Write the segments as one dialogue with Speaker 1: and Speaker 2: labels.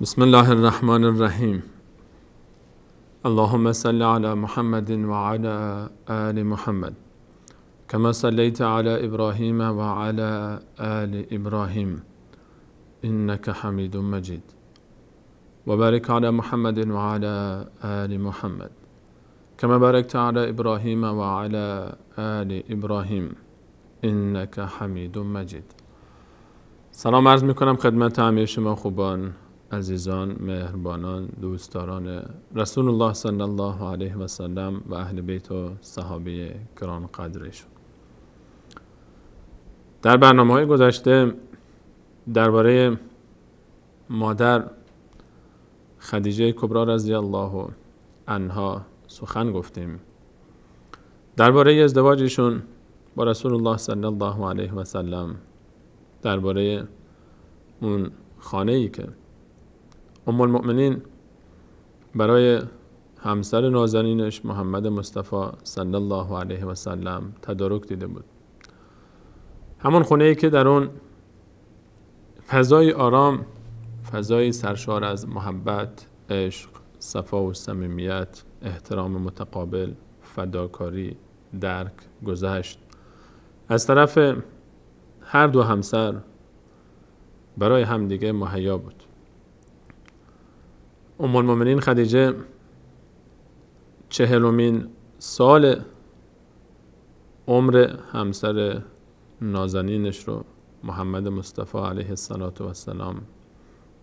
Speaker 1: بسم الله الرحمن الرحیم. اللهم صل على محمد وعلى آل محمد كما صليت على إبراهيم وعلى آل إبراهيم إنك حميد مجيد وبارك على محمد وعلى آل محمد كما باركت على إبراهيم وعلى آل إبراهيم إنك حميد مجيد. سلام عرض میکنم خدمت همه شما خوبان، عزیزان، مهربانان، دوستداران رسول الله صلی الله علیه و سلم و اهل بیت و صحابه گران قدرشون. در برنامه‌های گذشته درباره مادر خدیجه کبری رضی الله عنها سخن گفتیم. درباره ازدواجشون با رسول الله صلی الله علیه و سلم، درباره اون خانه‌ای که ام المؤمنین برای همسر نازنینش محمد مصطفی صلی الله علیه و سلم تدارک دیده بود، همون خونه‌ای که در اون فضای آرام، فضای سرشار از محبت، عشق، صفا و صمیمیت، احترام متقابل، فداکاری، درک، گذشت از طرف هر دو همسر برای همدیگه مهیا بود. ام المؤمنین خدیجه 40مین سال عمر همسر نازنینش رو محمد مصطفی علیه السلام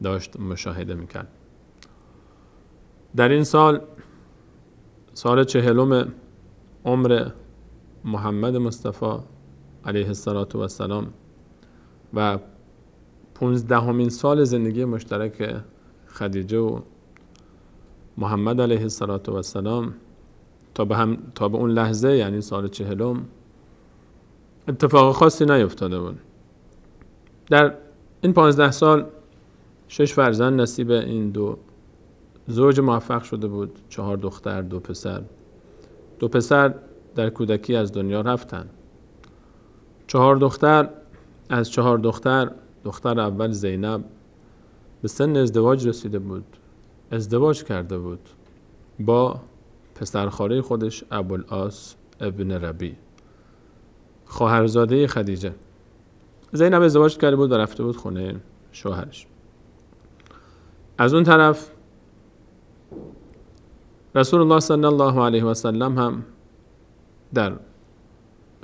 Speaker 1: داشت مشاهده میکرد. در این سال 40 عمر محمد مصطفی علیه السلام و 15مین سال زندگی مشترک خدیجه و محمد علیه السلام تا به اون لحظه، یعنی سال 40، اتفاق خاصی نیفتاده بود. در این 15 سال 6 فرزند نصیب این دو زوج موفق شده بود. 4 دختر، 2 پسر. 2 پسر در کودکی از دنیا رفتن. 4 دختر، از 4 دختر، دختر اول زینب به سن ازدواج رسیده بود، ازدواج کرده بود با پسرخاله خودش ابوالعاص ابن ربیع، خواهرزاده خدیجه. زینب ازدواج کرده بود و رفته بود خونه شوهرش. از اون طرف رسول الله صلی الله علیه و سلم هم در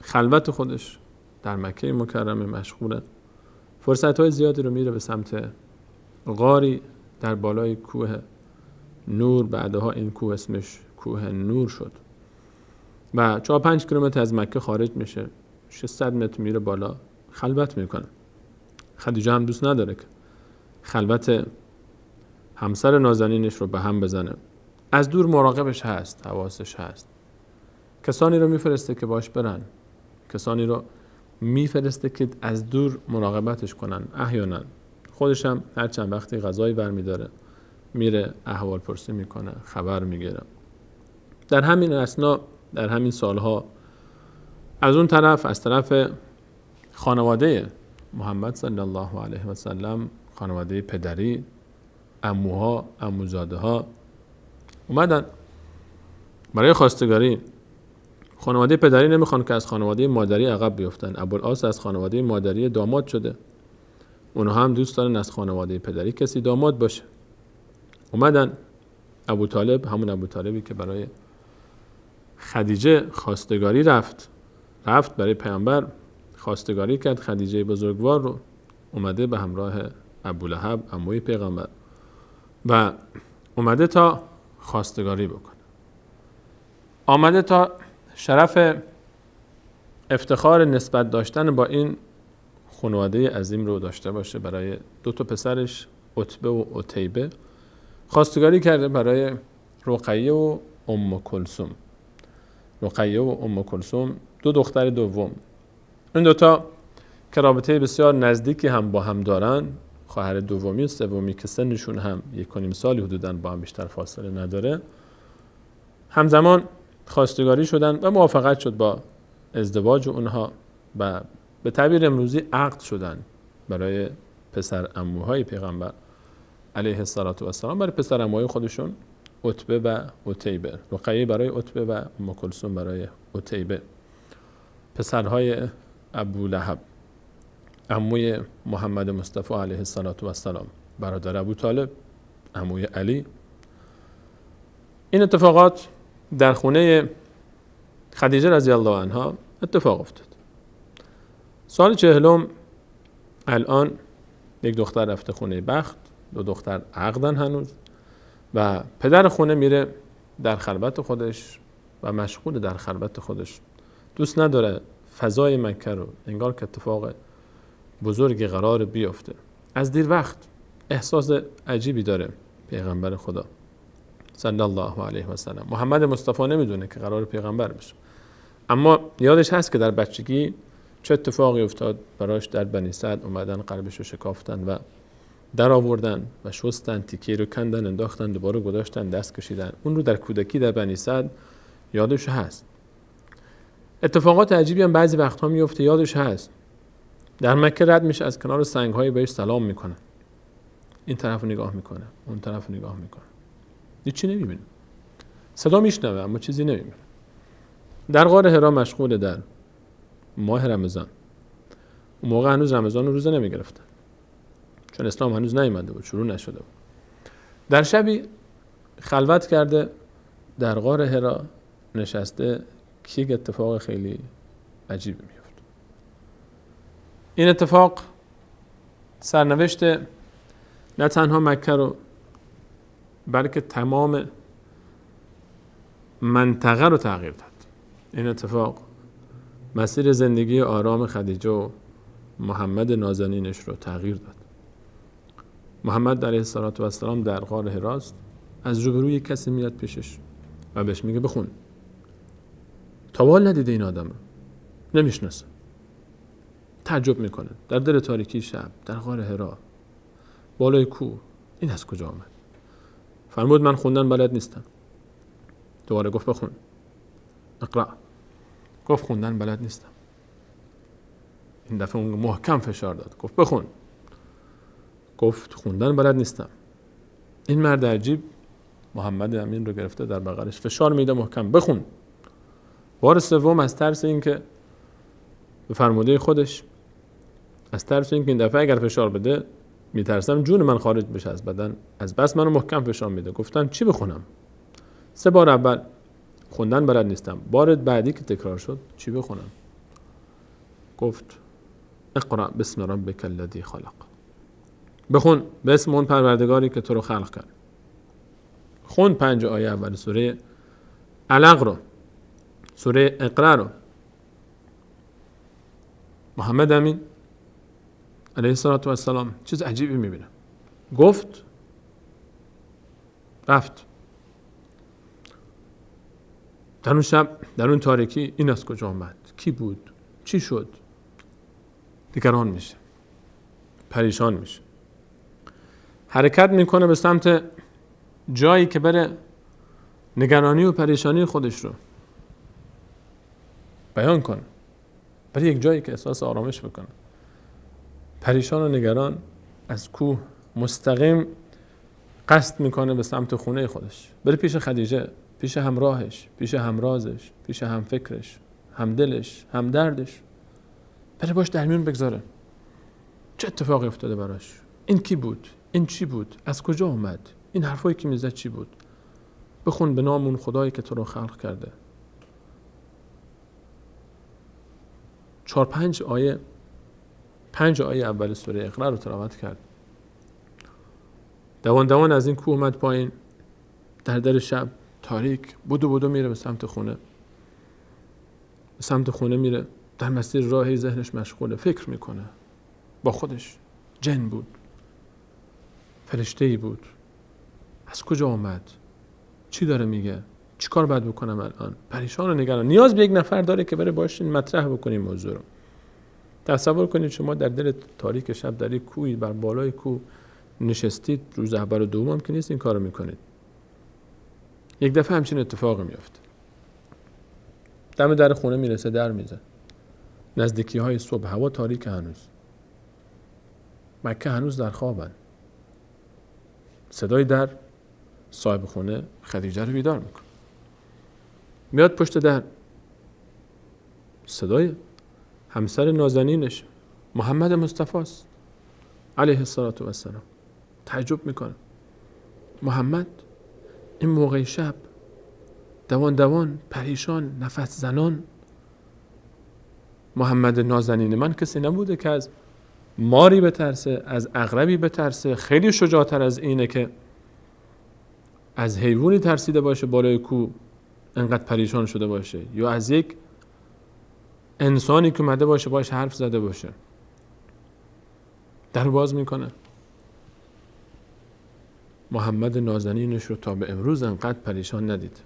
Speaker 1: خلوت خودش در مکه مکرمه مشغوله. فرصت‌های زیادی رو میره به سمت غاری در بالای کوه نور، بعدها این کوه اسمش کوه نور شد و 4-5 کیلومتر از مکه خارج میشه، 600 متر میره بالا، خلوت میکنه. خدیجه هم دوست نداره که خلوت همسر نازنینش رو به هم بزنه. از دور مراقبش هست، حواسش هست. کسانی رو میفرسته که باش برن، کسانی رو میفرسته که از دور مراقبتش کنن. احیانا خودش هم هر چند وقتی غذایی برمیداره میره احوال پرسی میکنه، خبر میگیره. در همین اثنا، در همین سالها، از اون طرف، از طرف خانواده محمد صلی الله علیه و سلم، خانواده پدری، عموها، عموزاده ها اومدن برای خواستگاری. خانواده پدری نمیخوان که از خانواده مادری عقب بیفتن. ابوالعاص از خانواده مادری داماد شده، اونها هم دوست دارن از خانواده پدری کسی داماد باشه. اومدن. ابو طالب، همون ابو طالبی که برای خدیجه خواستگاری رفت برای پیامبر خواستگاری کرد، خدیجه بزرگوار رو، اومده به همراه ابو لهب عموی پیغمبر و اومده تا خواستگاری بکنه. آمده تا شرف افتخار نسبت داشتن با این خانواده عظیم رو داشته باشه. برای 2 پسرش عتبه و عتیبه خواستگاری کرده، برای رقیه و ام کلثوم. رقیه و ام کلثوم 2 دختر دوم. این 2 تا که رابطه بسیار نزدیکی هم با هم دارن، خواهر دومی و سومی که سنشون هم 1.5 سالی حدوداً با هم بیشتر فاصله نداره، همزمان خواستگاری شدن و موافقت شد با ازدواج اونها و به تعبیر امروزی عقد شدن برای پسر عموهای پیغمبر علیه السلام برای پسرعموهای خودشون عتبه و عتیبه، رقیه برای عتبه و ام کلثوم برای عتیبه، پسرهای ابو لهب، عموی محمد مصطفی علیه السلام، برادر ابو طالب، عموی علی. این اتفاقات در خونه خدیجه رضی الله عنها اتفاق افتاد. سال 40 الان یک دختر رفته خونه بخت، 2 دختر عقدن هنوز و پدر خونه میره در خلوت خودش و مشغول در خلوت خودش، دوست نداره فضای مکه رو انگار که اتفاق بزرگی قرار بیفته. از دیر وقت احساس عجیبی داره پیغمبر خدا صلی الله علیه و سلم. محمد مصطفی نمیدونه که قرار پیغمبر بشه، اما یادش هست که در بچگی چه اتفاقی افتاد براش در بنی سعد. اومدن قلبش رو شکافتن و در آوردن و شستن، تیکه رو کندن، انداختن، دوباره گذاشتن، دست کشیدن. اون رو در کودکی در بنی سعد یادش هست. اتفاقات عجیبی هم بعضی وقتها میفته، یادش هست. در مکه رد میشه، از کنار سنگ‌های بهش سلام میکنه، این طرف نگاه میکنه، اون طرف نگاه میکنه، هیچی نمیبینه، صدا میشنوه اما چیزی نمیبینه. در غار حرا مشغول در ماه رمضان، اون موقع هنوز رمضان رو روزه نمیگرفتن چون اسلام هنوز نیامده بود، شروع نشده بود. در شبی خلوت کرده در غار حرا نشسته که یک اتفاق خیلی عجیبی میفته. این اتفاق سرنوشت نه تنها مکه رو بلکه تمام منطقه رو تغییر داد. این اتفاق مسیر زندگی آرام خدیجه و محمد نازنینش رو تغییر داد. محمد علیه السلام در غار حراست، از روبروی کسی میاد پیشش و بهش میگه بخون. تا حال ندیده این آدم رو، نمیشناسه، تعجب میکنه. در دل تاریکی شب در غار حرا بالای کوه، این از کجا آمد؟ فرمود من خوندن بلد نیستم. دوباره گفت بخون، اقرا. گفت خوندن بلد نیستم. این دفعه اون محکم فشار داد، گفت بخون. گفت خوندن بلد نیستم. این مرد عجیب محمد امین رو گرفته در بغلش، فشار میده محکم، بخون. بار سوم از ترس این که به فرموده خودش، از ترس این که این دفعه اگر فشار بده میترسم جون من خارج بشه از بدن، از بس منو محکم فشار میده. گفتم چی بخونم؟ 3 بار اول خوندن بلد نیستم، بار بعدی که تکرار شد چی بخونم؟ گفت اقرأ بسم ربک الذی خلق. بخون به اسم اون پروردگاری که تو رو خلق کرد. خون 5 آیه اول سوره علق رو، سوره اقرأ رو. محمد امین علیه السلام چیز عجیبی میبینه. گفت رفت. در اون شب در اون تاریکی این از کجا آمد؟ کی بود؟ چی شد؟ نگران میشه، پریشان میشه، حرکت میکنه به سمت جایی که بره نگرانی و پریشانی خودش رو بیان کنه، برای یک جایی که احساس آرامش بکنه. پریشان و نگران از کوه مستقیم قصد میکنه به سمت خونه خودش، بره پیش خدیجه، پیش همراهش، پیش همرازش، پیش همفکرش، همدلش، همدردش، بره باش در میون بگذاره. چه اتفاقی افتاده براش؟ این کی بود؟ این چی بود؟ از کجا اومد؟ این حرفایی که میزد چی بود؟ بخون به نام اون خدایی که تو رو خلق کرده. 4-5 آیه، 5 آیه اول سوره اقرأ رو تلاوت کرد. دوان از این کوه اومد پایین، در شب تاریک بدو میره به سمت خونه. به سمت خونه میره، در مسیر راهی ذهنش مشغوله، فکر میکنه با خودش. جن بود، فرشته‌ای بود، از کجا آمد؟ چی داره میگه؟ چی کار باید بکنم الان؟ پریشان و نگران، نیاز به یک نفر داره که بره باش مطرح بکنیم موضوع رو. تصور کنید شما در دل تاریک شب در یک کوهی بر بالای کوه نشستید، روز اول و دوم که نیست این کارو میکنید. یک دفعه همچین اتفاقی میفته. دم در خونه میرسه، در میزن. نزدیکی های صبح، هوا تاریک، هنوز مکه هنوز در خوابن. صدای در صاحب خونه خدیجه رو بیدار میکنه. میاد پشت در، صدای همسر نازنینش محمد مصطفی است علیه السلام. تعجب میکنه. محمد این موقع شب دوان پریشان، نفس زنان. محمد نازنین من کسی نبوده که از ماری بترسه، از عقربی بترسه. خیلی شجاعتر از اینه که از حیوانی ترسیده باشه بالای کو انقدر پریشان شده باشه، یا از یک انسانی که اومده باشه باش حرف زده باشه. در باز میکنه. محمد نازنینش رو تا به امروز انقدر پریشان ندید.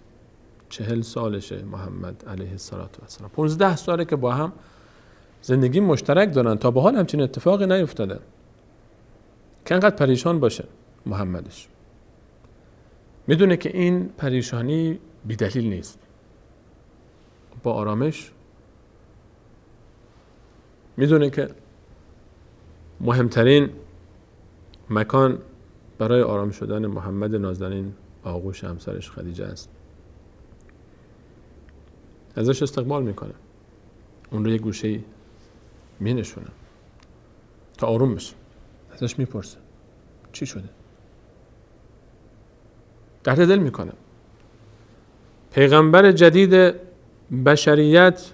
Speaker 1: 40 سالشه محمد علیه السلام. 15 ساله که با هم زندگی مشترک دارن، تا به حال همچین اتفاقی نیفتاده که انقدر پریشان باشه محمدش. میدونه که این پریشانی بی دلیل نیست. با آرامش میدونه که مهمترین مکان برای آرام شدن محمد نازنین آغوش همسرش خدیجه است. ازش استقبال میکنه، اون رو یک گوشه‌ای مینشونه تا آروم بشه. ازش میپرسه چی شده؟ درد دل میکنه. پیغمبر جدید بشریت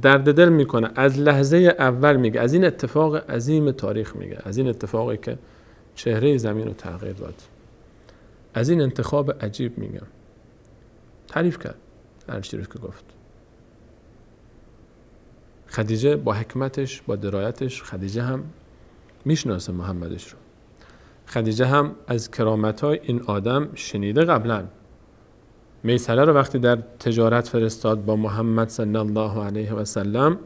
Speaker 1: درد دل میکنه. از لحظه اول میگه، از این اتفاق عظیم تاریخ میگه، از این اتفاقی که چهره زمین رو تغییر داد، از این انتخاب عجیب میگه. تعریف کرد هر چیزی که گفت. خدیجه با حکمتش، با درایتش، خدیجه هم میشناسه محمدش رو. خدیجه هم از کرامت‌های این آدم شنیده قبلا. میسره رو وقتی در تجارت فرستاد با محمد صلی الله علیه و سلم،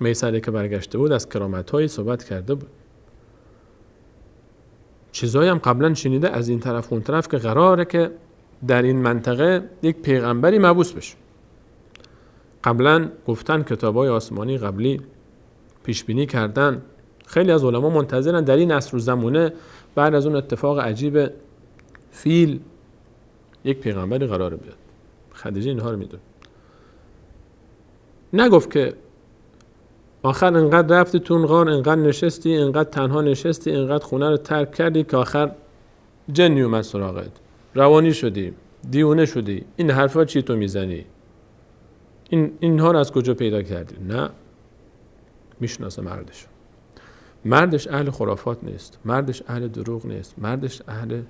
Speaker 1: میسره که برگشته بود از کرامت‌های صحبت کرده بود. چیزایی هم قبلا شنیده از این طرف اون طرف که قراره که در این منطقه یک پیغمبری مبعوث بشه. قبلا گفتن کتابای آسمانی قبلی پیش بینی کردن، خیلی از علما منتظرن در این عصر و زمونه بعد از اون اتفاق عجیب فیل یک پیغمبری قراره بیاد. خدیجه اینها رو میدونه. نگفت که آخر انقدر رفتی تو اون غار، انقدر نشستی، انقدر تنها نشستی، انقدر خونه رو ترک کردی که آخر جنی اومد سراغت، روانی شدی، دیوانه شدی، این حرفا چی تو میزنی؟ اینها رو از کجا پیدا کردی؟ نه، میشناسه مردش. مردش اهل خرافات نیست، مردش اهل دروغ نیست، مردش اهل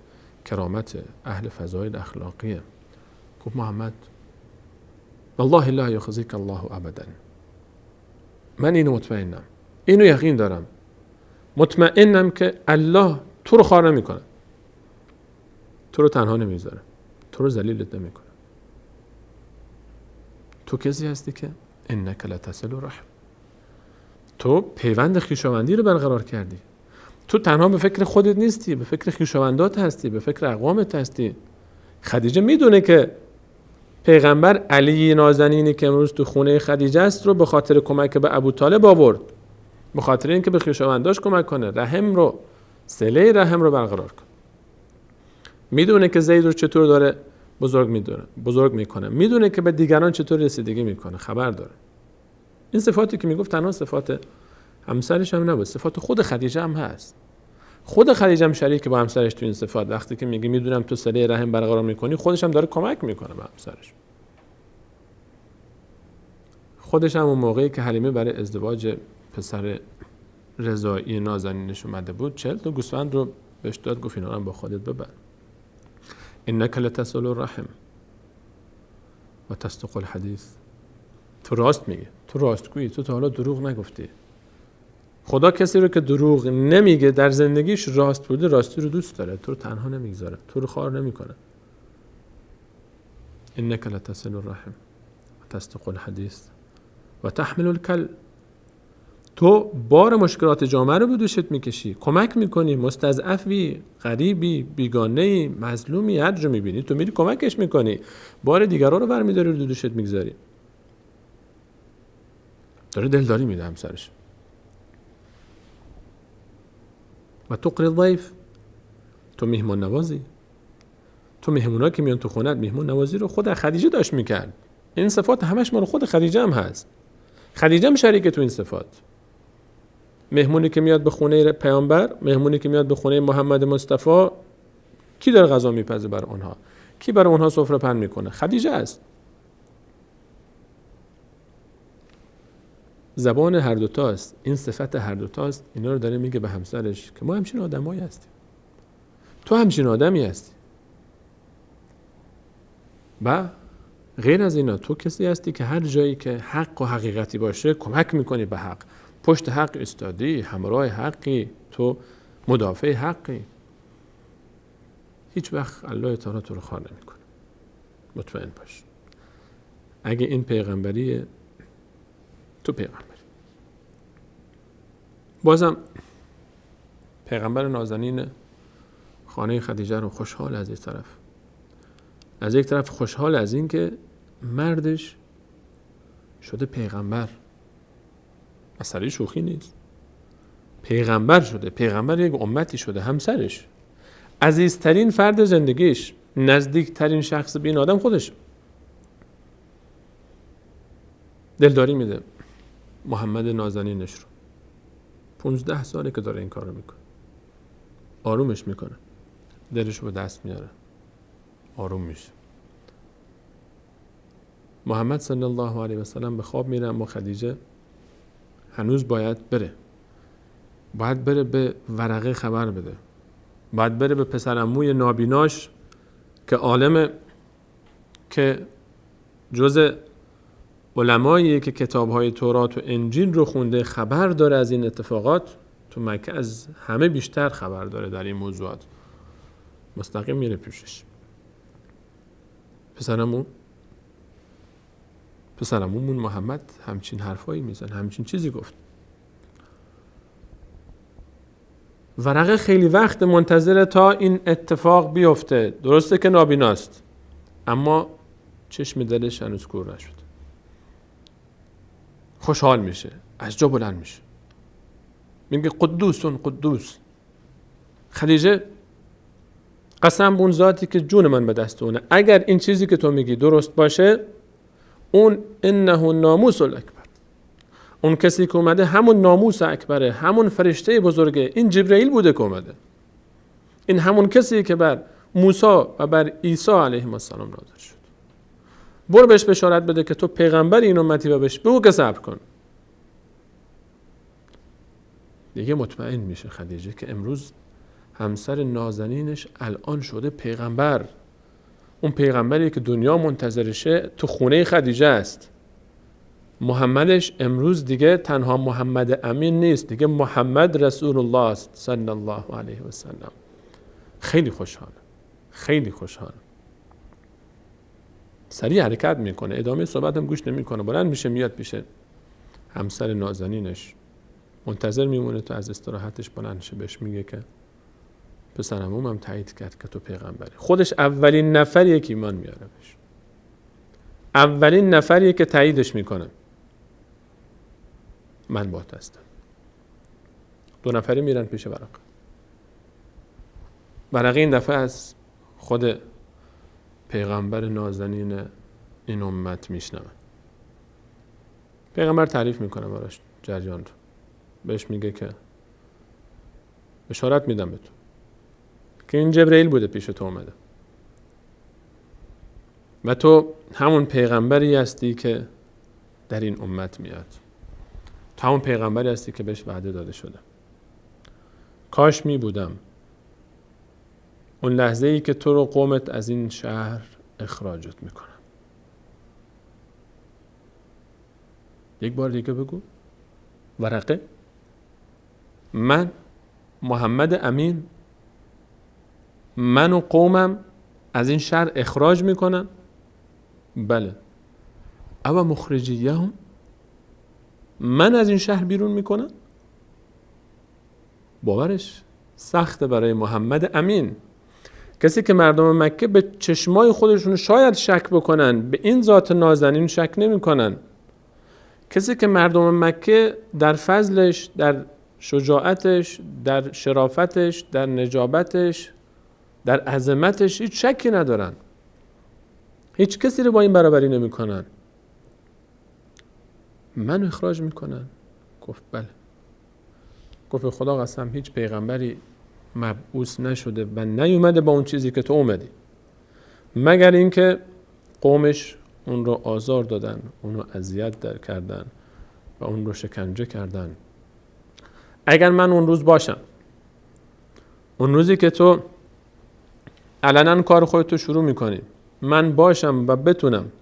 Speaker 1: کرامته، اهل فضایل اخلاقیه. گفت محمد والله لا یخزیک الله ابدا. من اینو مطمئنم، اینو یقین دارم، مطمئنم که الله تو رو خوار نمیکنه، تو رو تنها نمیذاره، تو رو ذلیلت نمیکنه. تو کسی هستی که انک لتصل الرحم، تو پیوند خویشاوندی رو برقرار کردی. تو تنها به فکر خودت نیستی، به فکر خویشاوندات هستی، به فکر اقوامت هستی. خدیجه میدونه که پیغمبر علی نازنینی که امروز تو خونه خدیجه است رو به خاطر کمک به ابو طالب آورد، به خاطر اینکه به خویشاونداش کمک کنه، رحم رو، صله رحم رو برقرار کنه. میدونه که زید رو چطور داره بزرگ میکنه، میدونه که به دیگران چطور رسیدگی میکنه، خبر داره. این صفاتی که میگفت تنها صفات همسرش هم نبود، صفات خود خدیجه هم هست. خود خدیجه هم شریک با همسرش تو این صفات. وقتی که میگه میدونم تو صله رحم برقرار میکنی، خودش هم داره کمک میکنه به همسرش. خودش هم اون موقعی که حلیمه برای ازدواج پسر رضایی نازنینش اومده بود 40 تا گوسفند رو بهش داد، گفت اینا رو با خودت ببر. انک لتصل الرحم و تصدق الحدیث. تو راست میگه، تو راستگویی، تو تا حالا دروغ نگفتی. خدا کسی رو که دروغ نمیگه در زندگیش راست بوده، راستی رو دوست داره، تو رو تنها نمیگذاره، تو رو خوار نمیکنه. انک لتصل الرحم و تصدق الحدیث و تحمل الکل. تو بار مشکلات جامعه رو به دوشت میکشی، کمک میکنی، مستضعفی، غریبی، بیگانه‌ای، مظلومی، هر جا میبینی تو میری کمکش میکنی، بار دیگران رو برمیداری رو دوشت میگذاری. داره دلداری میده همسرش. و تقری الضیف. تو میهمان نوازی. تو مهمونا که میان تو خونت میهمان نوازی رو خود خدیجه داشت میکرد. این صفات همش مال خود خدیجه هم هست. خدیجه هم شریکه تو این صفات. مهمونی که میاد به خونه پیامبر، مهمونی که میاد به خونه محمد مصطفی، کی داره غذا میپزه برای اونها؟ کی برای اونها سفره پهن میکنه؟ خدیجه است. زبان هر دوتاست، این صفت هر دوتاست. اینا رو داره میگه به همسرش که ما همچین آدمایی هستیم، تو همچین آدمی هستی. و غیر از اینا تو کسی هستی که هر جایی که حق و حقیقتی باشه کمک میکنی به حق، پشت حق استادی، همراه حقی، تو مدافع حقی. هیچ وقت الله تعالی تو رو خوار نمیکنه. مطمئن باش. اگه این پیغمبریه، تو پیغمبری. بازم پیغمبر نازنین خانه خدیجه رو خوشحال از یک طرف خوشحال از این که مردش شده پیغمبر. مسئله شوخی نیست. پیغمبر شده، پیغمبر یک امتی شده. همسرش عزیزترین فرد زندگیش، نزدیکترین شخص به این آدم خودش، دلداری میده محمد نازنینش رو. 15 ساله که داره این کار رو میکنه. آرومش میکنه، دلش رو به دست میاره، آروم میشه. محمد صلی الله علیه و سلم به خواب میره، اما خدیجه هنوز باید بره به ورقه خبر بده، باید بره به پسرعموی نابیناش که عالمه، که جز علمایی که کتاب‌های تورات و انجیل رو خونده، خبر داره از این اتفاقات. تو مکه از همه بیشتر خبر داره در این موضوعات. مستقیم میره پیشش. پسرعمومون محمد همچین حرفایی میزن، همچین چیزی گفت. ورقه خیلی وقت منتظره تا این اتفاق بیفته. درسته که نابیناست، اما چشم دلش هنوز کور نشد. خوشحال میشه، از جا بلند میشه، میگه قدوس. خدیجه قسم به اون ذاتی که جون من به دست اونه، اگر این چیزی که تو میگی درست باشه، اون انه ناموس الاکبر، اون کسی که اومده همون ناموس اکبره، همون فرشته بزرگه، این جبرئیل بوده که اومده، این همون کسی که بر موسی و بر عیسی علیهم السلام نازل شد. برو بهش بشارت بده که تو پیغمبر این امتی و بهش بگو که صبر کن. دیگه مطمئن میشه خدیجه که امروز همسر نازنینش الان شده پیغمبر. اون پیغمبری که دنیا منتظرشه تو خونه خدیجه است. محمدش امروز دیگه تنها محمد امین نیست، دیگه محمد رسول الله است صلی الله علیه و سلم. خیلی خوشحال. سریع حرکت میکنه، ادامه صحبت هم گوش نمیکنه، بلند میشه میاد پیش همسر نازنینش، منتظر میمونه تا از استراحتش بلند شه. بهش میگه که پسرعمومم تایید کرد که تو پیغمبری. خودش اولین نفریه که ایمان میاره بهش، اولین نفریه که تاییدش میکنه. من باهات هستم. 2 نفری میرن پیش ورقه این دفعه از خود پیغمبر نازنین این امت میشنوه. پیغمبر تعریف میکنه براش جریان رو. بهش میگه که بشارت میدم به تو که این جبرئیل بوده پیش تو اومده و تو همون پیغمبری هستی که در این امت میاد. تو همون پیغمبری هستی که بهش وعده داده شده. کاش می بودم اون لحظه ای که تو رو قومت از این شهر اخراجت میکنم. یک بار دیگه بگو. ورقه، من محمد امین، من و قومم از این شهر اخراج میکنم. بله. او مخرجیهم، من از این شهر بیرون میکنم. باورش سخته برای محمد امین، کسی که مردم مکه به چشمای خودشون شاید شک بکنن، به این ذات نازنین شک نمی کنن. کسی که مردم مکه در فضلش، در شجاعتش، در شرافتش، در نجابتش در عظمتش هیچ شکی ندارن، هیچ کسی رو با این برابری نمی کنن. منو اخراج میکنن؟ گفت بله. گفت خدا قسم هیچ پیغمبری مبعوث نشده و نیومده با اون چیزی که تو اومدی، مگر اینکه قومش اون رو آزار دادن، اون رو اذیت کردن و اون رو شکنجه کردن. اگر من اون روز باشم، اون روزی که تو علنا کار خودتو شروع میکنی، من باشم و بتونم،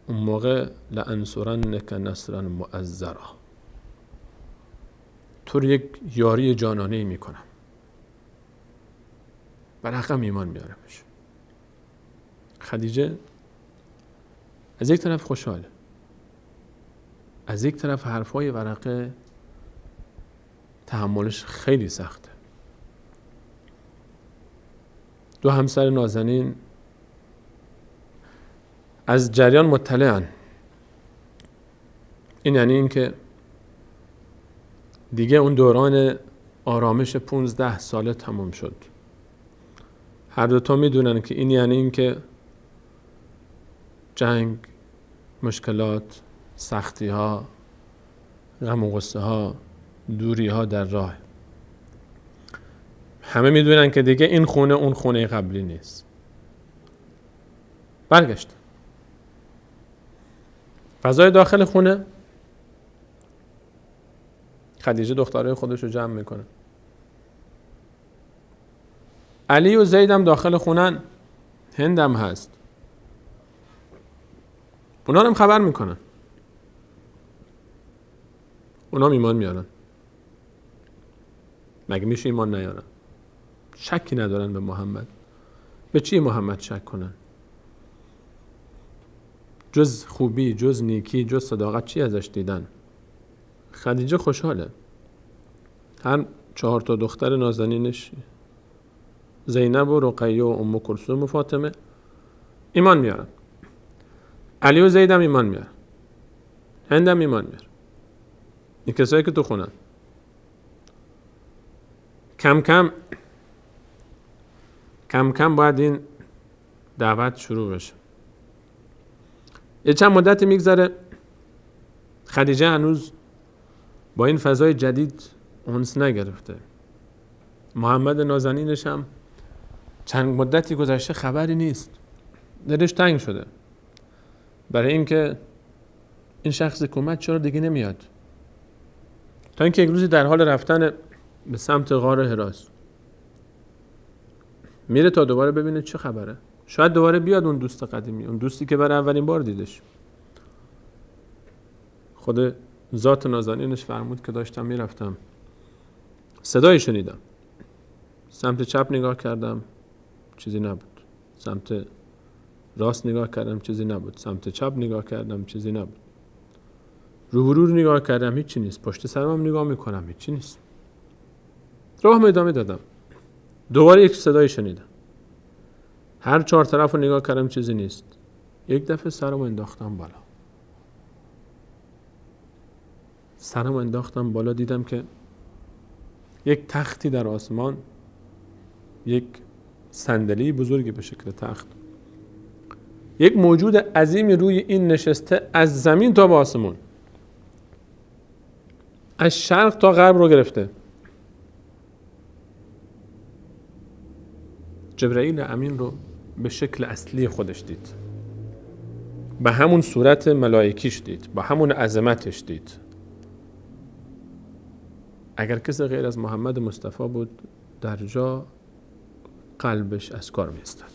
Speaker 1: اون موقع لانصرنک نصرا مؤزرا، تو رو یک یاری جانانه میکنم و رقم ایمان میارمش. خدیجه از یک طرف خوشحاله، از یک طرف حرفای ورقه تحملش خیلی سخته. دو همسر نازنین از جریان مطلعن. این یعنی این که دیگه اون دوران آرامش 15 ساله تموم شد. هر دوتا میدونن که این یعنی این که جنگ، مشکلات، سختی ها، غم و غصه ها، دوری ها در راه. همه میدونن که دیگه این خونه اون خونه قبلی نیست. برگشت. فضای داخل خونه، خدیجه دخترای خودش رو جمع میکنه. علی و زید هم داخل خونن، هند هم هست. اونا هم خبر میکنن. اونا ایمان میارن. مگه میشه ایمان نیارن؟ شکی ندارن به محمد. به چی محمد شک کنن؟ جز خوبی، جز نیکی، جز صداقت چی ازش دیدن؟ خدیجه خوشحاله. هر 4 تا دختر نازنینش، زینب و رقیه و ام کلثوم و فاطمه، ایمان میارن. علی و زید هم ایمان میارن. هند هم ایمان میارن. این کسایی که تو خونن. کم کم باید این دعوت شروع بشه. یه چند مدتی میگذره، خدیجه هنوز با این فضای جدید انس نگرفته. محمد نازنینش هم چند مدتی گذشته خبری نیست. دلش تنگ شده برای اینکه این شخص کمد چرا دیگه نمیاد. تا اینکه یک روزی در حال رفتن به سمت غار حراست، میره تا دوباره ببینه چه خبره. شاید دوباره بیاد اون دوست قدیمی، اون دوستی که برای اولین بار دیدش. خود ذات نازنینش فرمود که داشتم میرفتم، صدایی شنیدم، سمت چپ نگاه کردم، چیزی نبود. سمت راست نگاه کردم، چیزی نبود. سمت چپ نگاه کردم، چیزی نبود. رو نگاه کردم، هیچی نیست. پشت سرم نگاه میکنم، هیچی نیست. راه ادامه دادم. دوباره یک صدایی شنیدم. هر 4 طرف رو نگاه کردم، چیزی نیست. یک دفعه سرم انداختم بالا. سرم انداختم بالا، دیدم که یک تختی در آسمان، یک صندلی بزرگی به شکل تخت، یک موجود عظیمی روی این نشسته، از زمین تا به آسمان، از شرق تا غرب رو گرفته. جبرائیل امین رو به شکل اصلی خودش دید، به همون صورت ملائکیش دید، با همون عظمتش دید. اگر کسی غیر از محمد مصطفی بود، در جا قلبش از کار می استاد.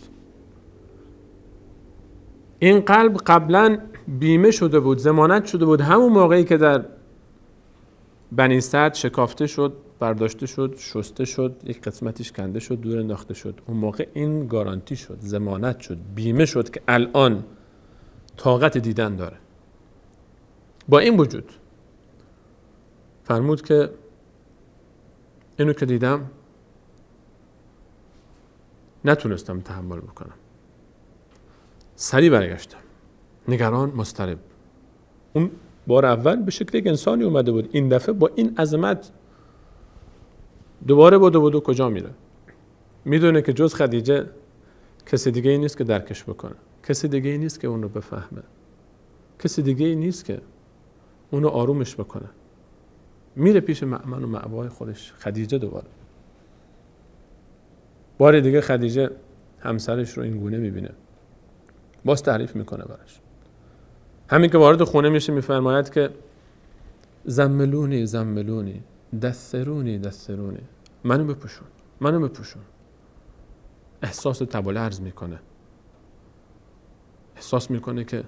Speaker 1: این قلب قبلا بیمه شده بود، ضمانت شده بود. همون موقعی که در بنی سعد شکافته شد، برداشته شد، شسته شد، یک قسمتش کنده شد، دور انداخته شد، اون موقع این گارانتی شد، ضمانت شد، بیمه شد که الان طاقت دیدن داره. با این وجود فرمود که اینو که دیدم نتونستم تحمل بکنم. سریع برگشتم، نگران، مضطرب. اون بار اول به شکل یک انسانی اومده بود، این دفعه با این عظمت دوباره بدو کجا میره؟ میدونه که جز خدیجه کسی دیگه ای نیست که درکش بکنه، کسی دیگه ای نیست که اون رو بفهمه، کسی دیگه ای نیست که اون رو آرومش بکنه. میره پیش مأمن و مأوای خودش خدیجه دوباره. بار دیگه خدیجه همسرش رو این گونه میبینه، باز تعریف میکنه براش. همین که وارد خونه میشه میفرماید که زملونی زملونی دثرونی دثرونی، منو بپوشون منو بپوشون. احساس تب و لرز میکنه، احساس میکنه که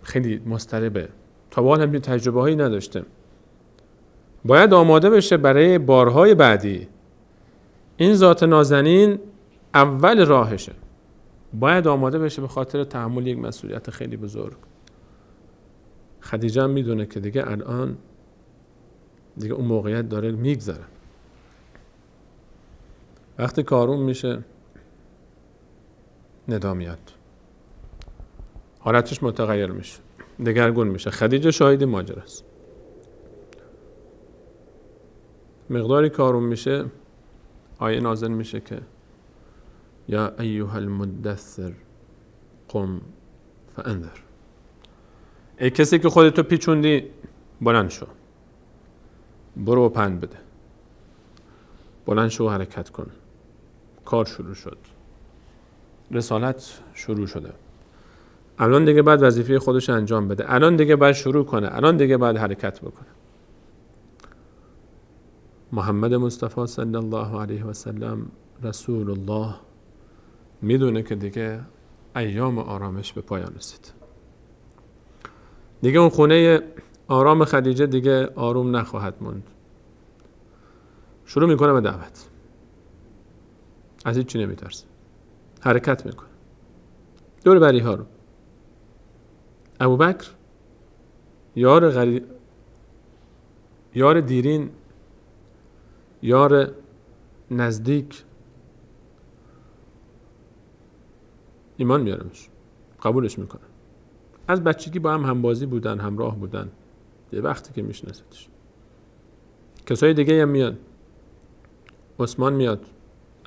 Speaker 1: خیلی مضطربه، تا به حال همین تجربه هایی نداشته، باید آماده بشه برای بارهای بعدی. این ذات نازنین اول راهشه، باید آماده بشه به خاطر تحمل یک مسئولیت خیلی بزرگ. خدیجه هم میدونه که دیگه الان دیگه اون موقعیت داره میگذره. وقتی کارون میشه ندا میاد، حالتش متغیر میشه، دگرگون میشه. خدیجه شاهد ماجرا است. مقداری کارون میشه آیه نازل میشه که یا ایها المدثر قم فانذر، ای کسی که خودتو پیچوندی بلند شو، برو و پند بده، بلند شو و حرکت کن. کار شروع شد، رسالت شروع شده. الان دیگه بعد وظیفه خودش انجام بده، الان دیگه بعد شروع کنه، الان دیگه بعد حرکت بکنه. محمد مصطفی صلی الله علیه و سلم رسول الله میدونه که دیگه ایام آرامش به پایان رسید. دیگه اون خونه آرام خدیجه دیگه آروم نخواهد موند. شروع میکنه به دعوت، از هیچ چی نمیترسه، حرکت میکنه دور بری ها رو. ابوبکر یار دیرین، یار نزدیک، ایمان میارمش، قبولش میکنه. از بچگی با هم همبازی بودن، همراه بودن، یه وقتی که میشناستش. کسای دیگه هم میاد، عثمان میاد،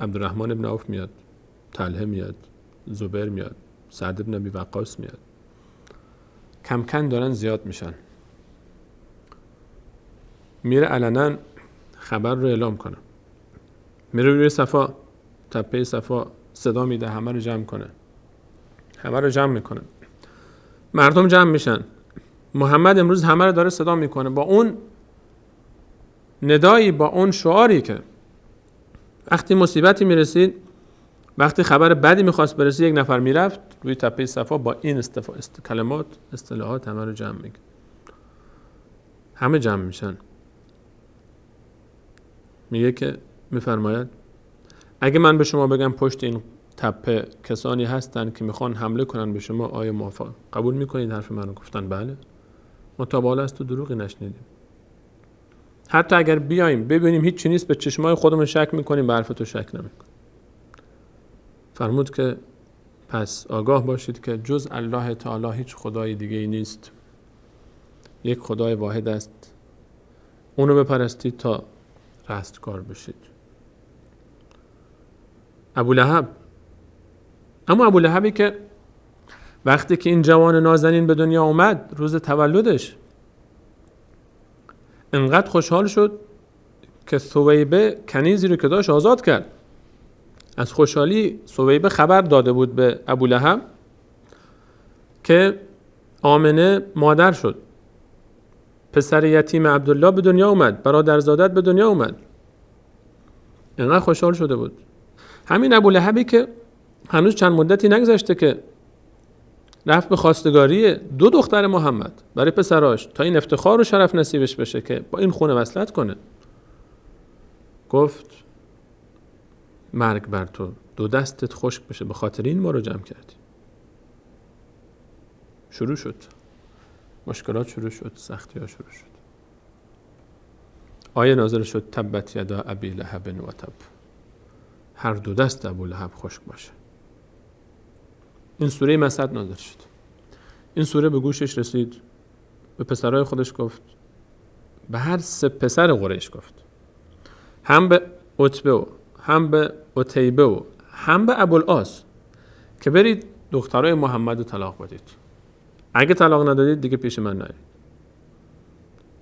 Speaker 1: عبدالرحمن ابن عوف میاد، طلحه میاد، زبیر میاد، سعد ابن ابی وقاص میاد. کم کم دارن زیاد میشن. میره علنا خبر رو اعلام کنه، میره روی صفا، تپه صفا صدا میده همه رو جمع کنه، همه رو جمع میکنه. مردم جمع میشن. محمد امروز همه رو داره صدا میکنه با اون ندایی، با اون شعاری که وقتی مصیبتی میرسید، وقتی خبر بدی میخواست برسید، یک نفر میرفت روی تپه صفا با این کلمات، اصطلاحات همه رو جمع میکنه. همه جمع میشن. میگه که میفرماید اگه من به شما بگم پشت این تپه کسانی هستن که میخوان حمله کنن به شما، آیا موافق قبول میکنید حرف منو؟ گفتن بله، ما تا بالا از تو دروغی نشنیدیم. حتی اگر بیایم ببینیم هیچ چی نیست، به چشمای خودمون شک میکنیم، به حرف تو شک نمیکنیم. فرمود که پس آگاه باشید که جز الله تعالی هیچ خدای دیگه ای نیست، یک خدای واحد است، اونو بپرستید تا رستگار بشید. ابولهب، اما ابولهبی که وقتی که این جوان نازنین به دنیا اومد، روز تولدش، انقدر خوشحال شد که ثویبه کنیزی رو که داشت آزاد کرد. از خوشحالی ثویبه خبر داده بود به ابولهب که آمنه مادر شد، پسر یتیم عبدالله به دنیا اومد، برادرزادت به دنیا اومد. انقدر خوشحال شده بود. همین ابولهبی که هنوز چند مدتی نگذشته که رفت به خواستگاری 2 دختر محمد برای پسراش تا این افتخار و شرف نصیبش بشه که با این خونه وصلت کنه، گفت مرگ بر تو، 2 دستت خشک بشه، به خاطر این ما رو جمع کردی. شروع شد مشکلات، شروع شد سختی ها، شروع شد. آیه نازل شد تبت یدا ابی لهب و تب، هر 2 دست ابولهب خشک باشه. این سوره مسد نازل شد. این سوره به گوشش رسید، به پسرای خودش گفت، به هر 3 پسر قریش گفت، هم به عتبه و هم به عتیبه و هم به ابوالعاص که برید دخترای محمد رو طلاق بدید. اگه طلاق ندادید دیگه پیش من نیایید.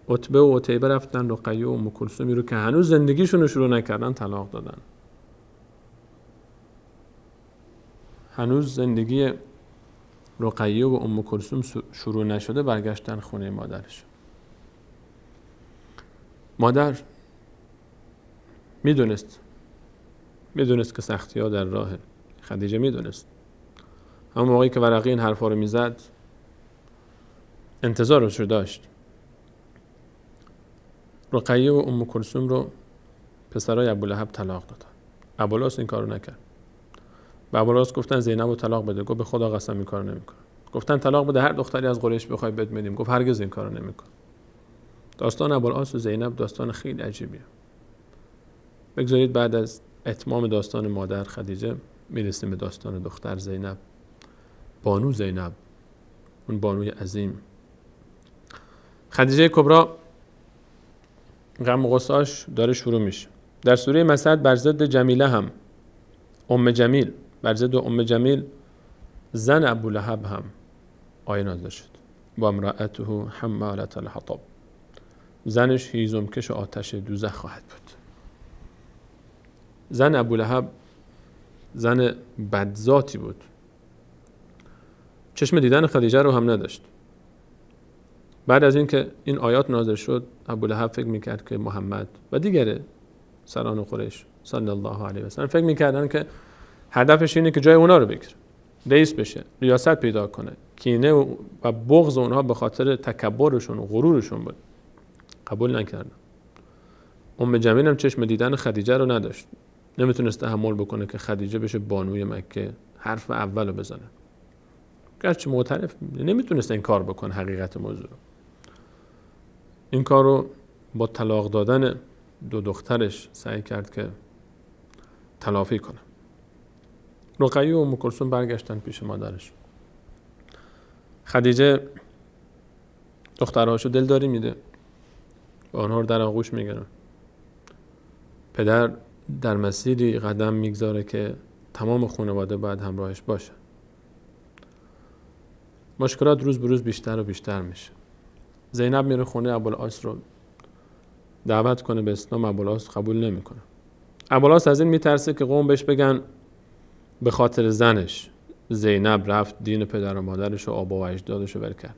Speaker 1: عتبه و عتیبه رفتن رقیه و ام کلثومی رو که هنوز زندگیشون رو شروع نکردن طلاق دادن. هنوز زندگی رقیه و ام کلثوم شروع نشده برگشتن خونه مادرش. مادر میدونست که سختی ها در راه. خدیجه میدونست. همون موقعی که ورقی این حرفا رو میزد انتظارش رو داشت. رقیه و ام کلثوم رو پسرای ابولهب طلاق دادن. ابوالعاص این کارو نکرد. به ابوالعاص گفتن زینب رو طلاق بده. گفت به خدا قسم این کارو نمیکنم. گفتن طلاق بده هر دختری از قریش بخوای بد میدیم. گفت هرگز این کارو نمیکنم. داستان ابوالعاص و زینب داستان خیلی عجیبیه. بگذارید بعد از اتمام داستان مادر خدیجه میرسیم به داستان دختر زینب، بانو زینب، اون بانوی عظیم. خدیجه کبری غم و غصه‌اش داره شروع میشه. در سوره مسد بر ضد جمیله هم ام جمیل، بر ضد ام جمیل زن ابولهب هم آیه نازل شد. و امرأته حمالة الحطب، زنش هیزمکش آتش دوزخ خواهد بود. زن ابولهب زن بدذاتی بود. چشم دیدن خدیجه رو هم نداشت. بعد از اینکه این آیات نازل شد ابولهب فکر میکرد که محمد و دیگر سران قریش صلی الله علیه و سلم فکر میکردن که هدفش اینه که جای اونا رو بگیره، رئیس بشه، ریاست پیدا کنه. کینه و بغض اونها به خاطر تکبرشون و غرورشون بود. قبول نکردن. ام جمیل هم چشم دیدن خدیجه رو نداشت. نمیتونست تحمل بکنه که خدیجه بشه بانوی مکه، حرف اول رو بزنه. گرچه معترف نمیتونست این کار بکنه. حقیقت موضوع رو این کار رو با طلاق دادن دو دخترش سعی کرد که تلافی کنه. رقیه و ام کلثوم برگشتن پیش مادرش. خدیجه دخترهاشو دلداری میده، با آنها رو در آغوش میگیره. پدر در مسیری قدم میگذاره که تمام خانواده باید همراهش باشه. مشکلات روز به روز بیشتر و بیشتر میشه. زینب میره خونه ابوالعاص رو دعوت کنه به اسلام. ابوالعاص قبول نمیکنه. ابوالعاص از این میترسه که قوم بهش بگن به خاطر زنش زینب رفت دین پدر و مادرش و آبا و اجدادش رو ول کرد.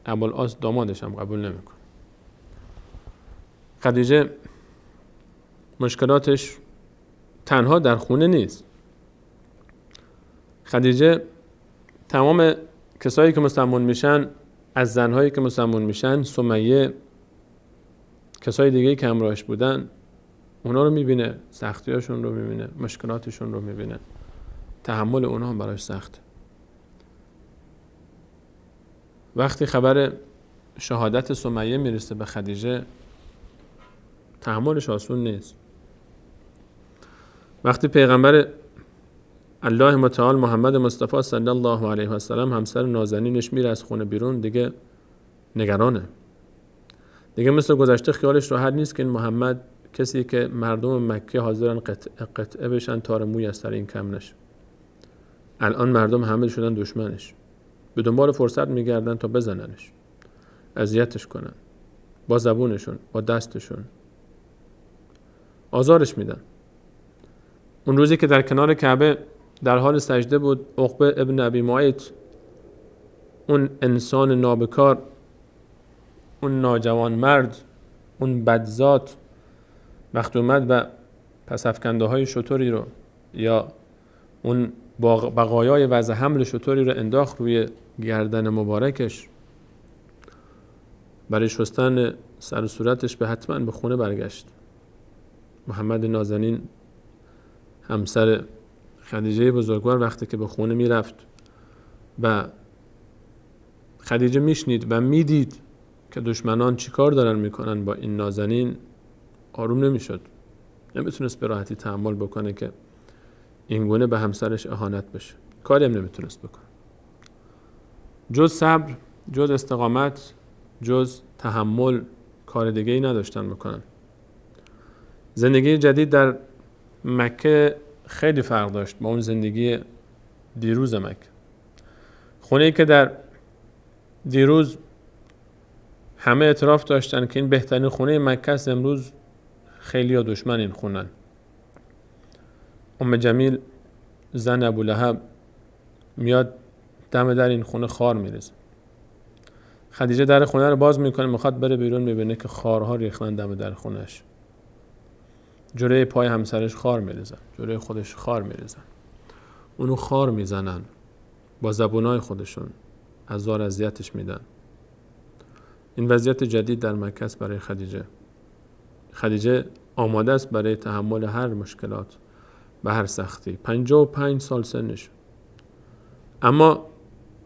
Speaker 1: ابوالعاص دامادش هم قبول نمیکنه. خدیجه مشکلاتش تنها در خونه نیست. خدیجه تمام کسایی که مسلمان میشن، از زنهایی که مسلمان میشن، سمیه، کسای دیگه‌ای که همراهش بودن، اونا رو میبینه، سختیاشون رو میبینه، مشکلاتشون رو میبینه. تحمل اونا هم براش سخته. وقتی خبر شهادت سمیه میرسه به خدیجه تحملش آسون نیست. وقتی پیغمبر الله متعال محمد مصطفی صلی الله علیه و سلم همسر نازنینش میره از خونه بیرون دیگه نگرانه. دیگه مثل گذشته خیالش راحت نیست که این محمد کسی که مردم مکه حاضرن قطعه بشن تار موی از سر این کم نشه. الان مردم همه شدن دشمنش، به دنبال فرصت میگردن تا بزننش، اذیتش کنن، با زبونشون، با دستشون آزارش میدن. اون روزی که در کنار کعبه در حال سجده بود، عقبه ابن ابی معیط، اون انسان نابکار، اون ناجوان مرد، اون بدذات، وقتی اومد و پس افکنده های شتری رو یا اون بقایای وضع حمل شتری رو انداخت روی گردن مبارکش برای شستن سر و صورتش، به حتما به خونه برگشت. محمد نازنین همسر خدیجه بزرگوار وقتی که به خونه می رفت و خدیجه میشنید و میدید که دشمنان چیکار دارن میکنن با این نازنین، آروم نمیشد. نمیتونست به راحتی تحمل بکنه که این گونه به همسرش اهانت بشه. کاری هم نمیتونست بکنه. جز صبر، جز استقامت، جز تحمل کار دیگه ای نداشتن بکنن. زندگی جدید در مکه خیلی فرق داشت با اون زندگی دیروز مکه. خونه‌ای که در دیروز همه اعتراف داشتن که این بهترین خونه مکه است، امروز خیلی ها دشمن این خونن. ام جمیل زن ابولهب میاد دم در این خونه خار میریزه. خدیجه در خونه رو باز میکنه، میخواد بره بیرون، میبینه که خارها ریختن دم در خونهش. جلوی پای همسرش خار میریزن، جلوی خودش خار میریزن، اونو خار میزنن با زبونای خودشون، ازار اذیتش میدن. این وضعیت جدید در مکه است برای خدیجه. خدیجه آماده است برای تحمل هر مشکلات و هر سختی. 55 سال سنش، اما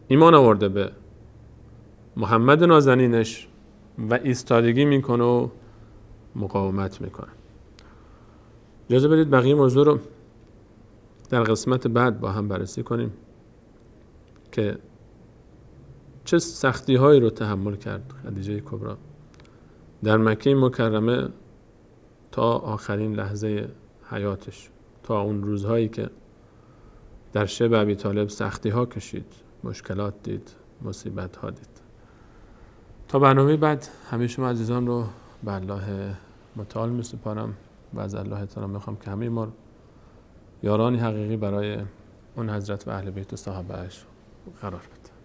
Speaker 1: ایمان آورده به محمد نازنینش و ایستادگی میکنه و مقاومت میکنه. اجازه بدید بقیه موضوع رو در قسمت بعد با هم بررسی کنیم که چه سختی هایی رو تحمل کرد خدیجه کبری در مکه مکرمه تا آخرین لحظه حیاتش، تا اون روزهایی که در شب ابی طالب سختی ها کشید، مشکلات دید، مصیبت ها دید. تا برنامه بعد همه شما عزیزان رو به الله متعال می سپارم و از الله تعالی میخوام که همه ما یارانی حقیقی برای اون حضرت و اهل بیت و صحابهش قرار بده.